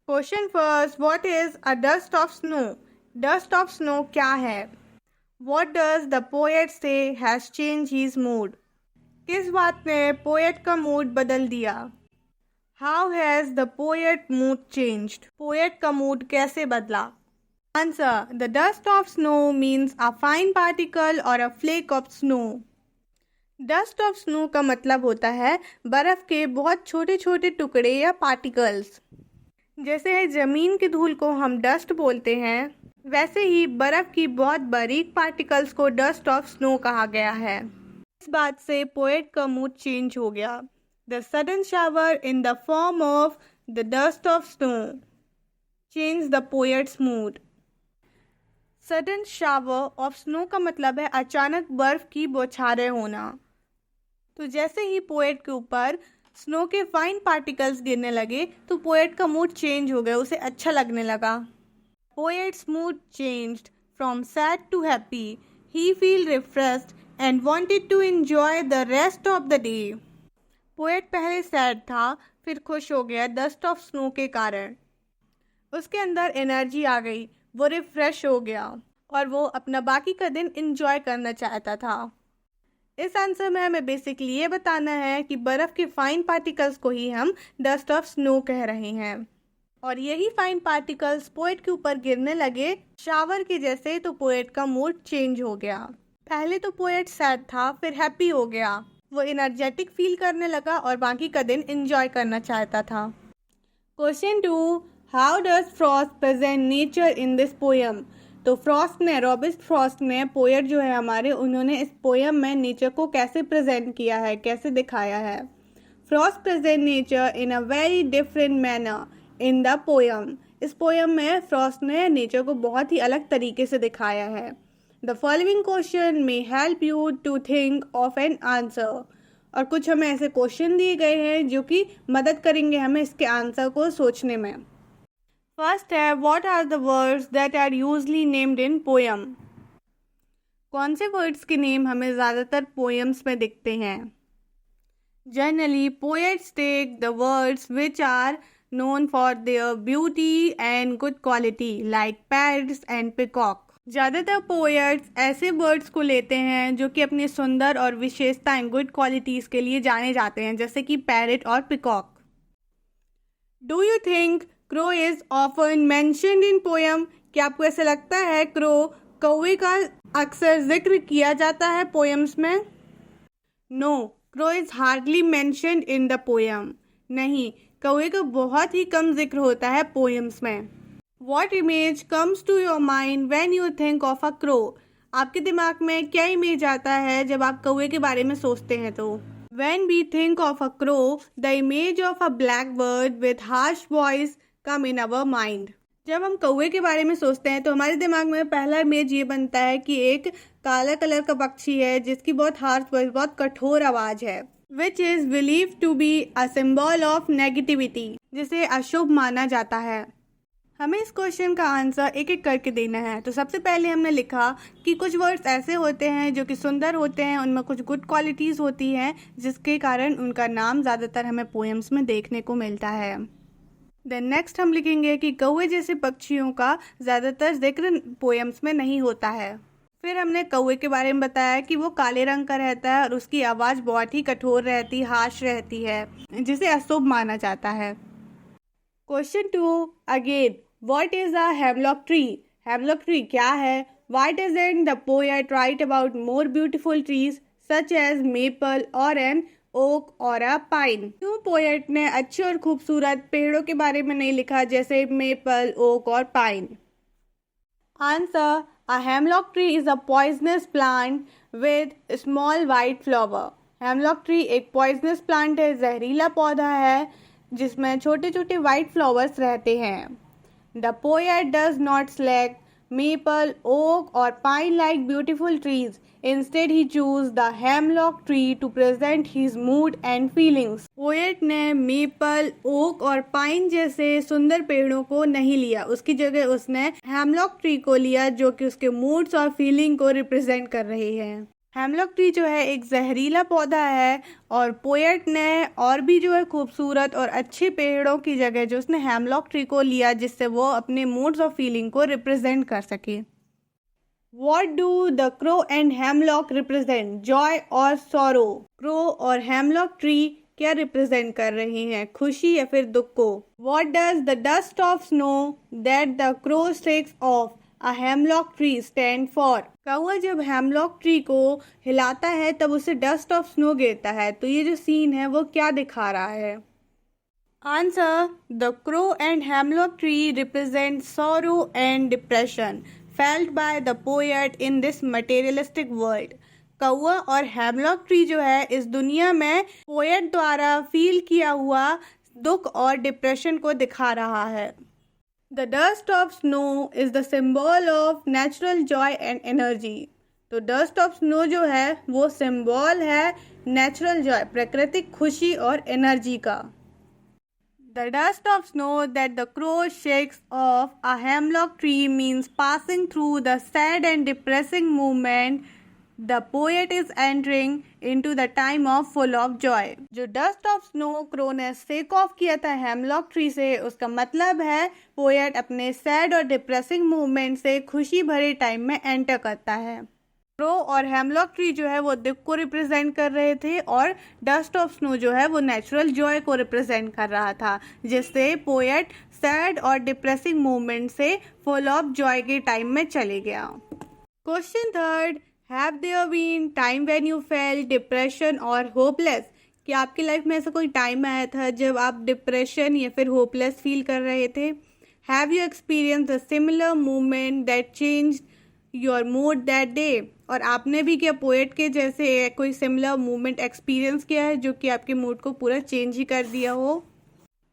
Question first, what is a dust of snow? Dust of snow क्या है? What does the poet say has change his mood? किस बात ने poet का mood बदल दिया? How has the poet mood changed? Poet का mood कैसे बदला? Answer, the dust of snow means a fine particle और a flake of snow. Dust of snow का मतलब होता है बर्फ के बहुत छोटे छोटे टुकड़े या पार्टिकल्स। जैसे जमीन की धूल को हम डस्ट बोलते हैं, वैसे ही बर्फ की बहुत बारीक पार्टिकल्स को डस्ट ऑफ स्नो कहा गया है। इस बात से पोएट का मूड चेंज हो गया। The sudden shower in the form of the dust of snow change the poets mood. Sudden shower of snow का मतलब है अचानक बर्फ की बौछारें होना। तो जैसे ही पोएट के ऊपर स्नो के फाइन पार्टिकल्स गिरने लगे तो पोएट का मूड चेंज हो गया, उसे अच्छा लगने लगा। Poets mood changed from sad to happy. He feel refreshed and wanted to enjoy the rest of the day. Poet पहले सैड था, फिर खुश हो गया डस्ट ऑफ स्नो के कारण। उसके अंदर एनर्जी आ गई, वो रिफ्रेश हो गया और वो अपना बाकी का दिन एंजॉय करना चाहता था। इस आंसर में हमें बेसिकली ये बताना है कि बर्फ के फाइन पार्टिकल्स को ही हम डस्ट ऑफ स्नो कह रहे हैं, और यही फाइन पार्टिकल्स पोएट के ऊपर गिरने लगे शावर के जैसे, तो पोएट का मूड चेंज हो गया। पहले तो पोएट सैड था, फिर हैप्पी हो गया, वो एनर्जेटिक फील करने लगा और बाकी का दिन एंजॉय करना चाहता था। Question 2, how does Frost present nature in this poem? तो रॉबर्ट फ्रॉस्ट ने, पोएट जो है हमारे, उन्होंने इस पोएम में नेचर को कैसे प्रेजेंट किया है, कैसे दिखाया है? Frost present nature in a very different manner in the poem. इस पोएम में फ्रॉस्ट ने नेचर को बहुत ही अलग तरीके से दिखाया है। The following question may help you to think of an answer. और कुछ हमें ऐसे क्वेश्चन दिए गए हैं जो कि मदद करेंगे हमें इसके आंसर को सोचने में। फर्स्ट है, what are the words that are usually named in poem? कौन से वर्ड्स के नेम हमें ज़्यादातर पोएम्स में दिखते हैं? Generally poets take the words which are known for their beauty and good quality like parrots and peacock। ज़्यादातर poets ऐसे बर्ड्स को लेते हैं जो कि अपनी सुंदर और विशेषताएं, गुड क्वालिटीज़ के लिए जाने जाते हैं, जैसे कि पैरट और peacock. Do you think crow is often mentioned in poem? क्या आपको ऐसा लगता है कौवे का अक्सर जिक्र किया जाता है पोएम्स में? No, crow is hardly mentioned in the poem. नहीं, कौवे का बहुत ही कम जिक्र होता है पोएम्स में। What image comes to your mind when you think of a crow? आपके दिमाग में क्या इमेज आता है जब आप कौवे के बारे में सोचते हैं? तो when we think of a crow, the image of a black bird with harsh voice come in our mind. जब हम कौवे के बारे में सोचते हैं तो हमारे दिमाग में पहला इमेज ये बनता है कि एक काला कलर का पक्षी है जिसकी बहुत हार्श वॉइस, बहुत कठोर आवाज है, which is believed to be a symbol of negativity, जिसे अशुभ माना जाता है। हमें इस क्वेश्चन का आंसर एक एक करके देना है। तो सबसे पहले हमने लिखा कि कुछ वर्ड्स ऐसे होते हैं जो कि सुंदर होते हैं, उनमें कुछ गुड क्वालिटीज़ होती हैं जिसके कारण उनका नाम ज़्यादातर हमें पोएम्स में देखने को मिलता है। देन नेक्स्ट हम लिखेंगे कि कौवे जैसे पक्षियों का ज़्यादातर जिक्र पोएम्स में नहीं होता है। फिर हमने कौवे के बारे में बताया कि वो काले रंग का रहता है और उसकी आवाज़ बहुत ही कठोर रहती, हार्श रहती है, जिसे अशुभ माना जाता है। Question 2 again, what is a hemlock tree? Hemlock tree क्या है? Why doesn't the poet write about more beautiful trees such as maple और एन ओक और अ पाइन? क्यों पोएट ने अच्छे और खूबसूरत पेड़ों के बारे में नहीं लिखा जैसे मेपल, ओक और pine? Answer, a hemlock tree is a poisonous plant with small white flower। Hemlock tree एक पॉइजनस प्लांट है, जहरीला पौधा है जिसमें छोटे छोटे वाइट फ्लावर्स रहते हैं। The poet does not select maple, oak or pine like beautiful trees. Instead, he chose the hemlock tree to present his mood and feelings. Poet ने मेपल, ओक और पाइन जैसे सुंदर पेड़ों को नहीं लिया, उसकी जगह उसने हेमलॉक ट्री को लिया जो कि उसके मूड्स और फीलिंग को रिप्रेजेंट कर रहे हैं। हेमलॉक ट्री जो है एक जहरीला पौधा है और पोएट ने और भी जो है खूबसूरत और अच्छे पेड़ों की जगह जो उसने हेमलॉक ट्री को लिया जिससे वो अपने मूड्स और फीलिंग को रिप्रेजेंट कर सके। What do the crow and hemlock represent? Joy और sorrow? क्रो और हेमलॉक ट्री क्या रिप्रेजेंट कर रहे हैं, खुशी या फिर दुख को? What does the dust of snow that the crow shakes off a hemlock tree stand for? कौवा जब हेमलॉक ट्री को हिलाता है तब उसे डस्ट ऑफ स्नो गिरता है, तो ये जो सीन है वो क्या दिखा रहा है? Answer, the crow and hemlock tree represent sorrow and depression felt by the poet in this materialistic world. कौवा और हेमलॉक ट्री जो है इस दुनिया में पोएट द्वारा फील किया हुआ दुख और डिप्रेशन को दिखा रहा है। The dust of snow is the symbol of natural Joy and energy. तो डस्ट ऑफ स्नो जो है वो सिंबल है नेचुरल जॉय, प्राकृतिक खुशी और एनर्जी का। The dust of snow that the crow shakes off a hemlock tree means passing through the sad and depressing moment the poet is entering into the time of full of joy. जो dust of snow crow ने shake off किया था hemlock tree से, उसका मतलब है poet अपने sad और depressing moment से खुशी भरे टाइम में एंटर करता है। क्रो और हेमलॉक ट्री जो है वो दुख को रिप्रेजेंट कर रहे थे और डस्ट ऑफ स्नो जो है वो नेचुरल जॉय को रिप्रेजेंट कर रहा था, जिससे पोएट सैड और डिप्रेसिंग मोमेंट से फुल ऑफ जॉय के टाइम में चले गया। Question third, have there been time when you felt depression और होपलेस? क्या आपकी लाइफ में ऐसा कोई टाइम आया था जब आप डिप्रेशन या फिर होपलेस फील कर रहे थे? Have you experience a similar moment that change your mood that day? और आपने भी क्या पोएट के जैसे कोई सिमिलर मूवमेंट एक्सपीरियंस किया है जो कि आपके मूड को पूरा चेंज ही कर दिया हो?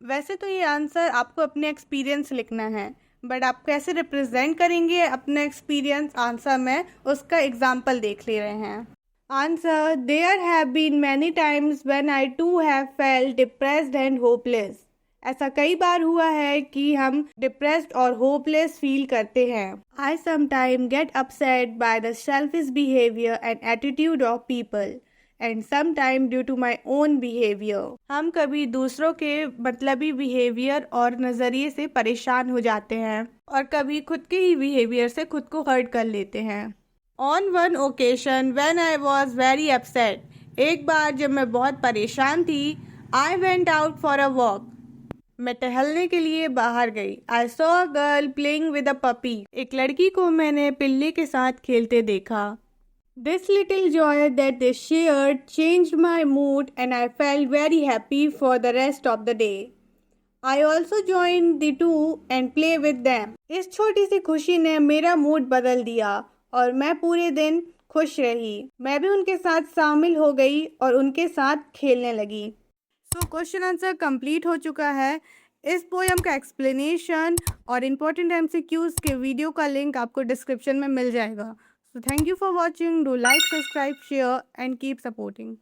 वैसे तो ये आंसर आपको अपने एक्सपीरियंस लिखना है, बट आप कैसे रिप्रेजेंट करेंगे अपना एक्सपीरियंस आंसर में, उसका एग्जाम्पल देख ले रहे हैं। Answer, there have been many times when I too have felt depressed and hopeless. ऐसा कई बार हुआ है कि हम डिप्रेस्ड और होपलेस फील करते हैं। I sometime get upset by the selfish behaviour and attitude of people and sometime due to my own behaviour. हम कभी दूसरों के मतलबी बिहेवियर और नज़रिए से परेशान हो जाते हैं और कभी खुद के ही बिहेवियर से खुद को हर्ट कर लेते हैं। On one occasion when I was very upset, एक बार जब मैं बहुत परेशान थी, I went out for a walk, मैं टहलने के लिए बाहर गई। I saw a girl playing with a puppy, एक लड़की को मैंने पिल्ली के साथ खेलते देखा। This little Joy that they shared changed my mood and I felt very happy for the rest of the day. I also join the two and play with them. इस छोटी सी खुशी ने मेरा मूड बदल दिया और मैं पूरे दिन खुश रही। मैं भी उनके साथ शामिल हो गई और उनके साथ खेलने लगी। तो क्वेश्चन आंसर कंप्लीट हो चुका है। इस पोएम का एक्सप्लेनेशन और इम्पोर्टेंट MCQs के वीडियो का लिंक आपको डिस्क्रिप्शन में मिल जाएगा। So thank you for watching, do like, subscribe, share and keep supporting.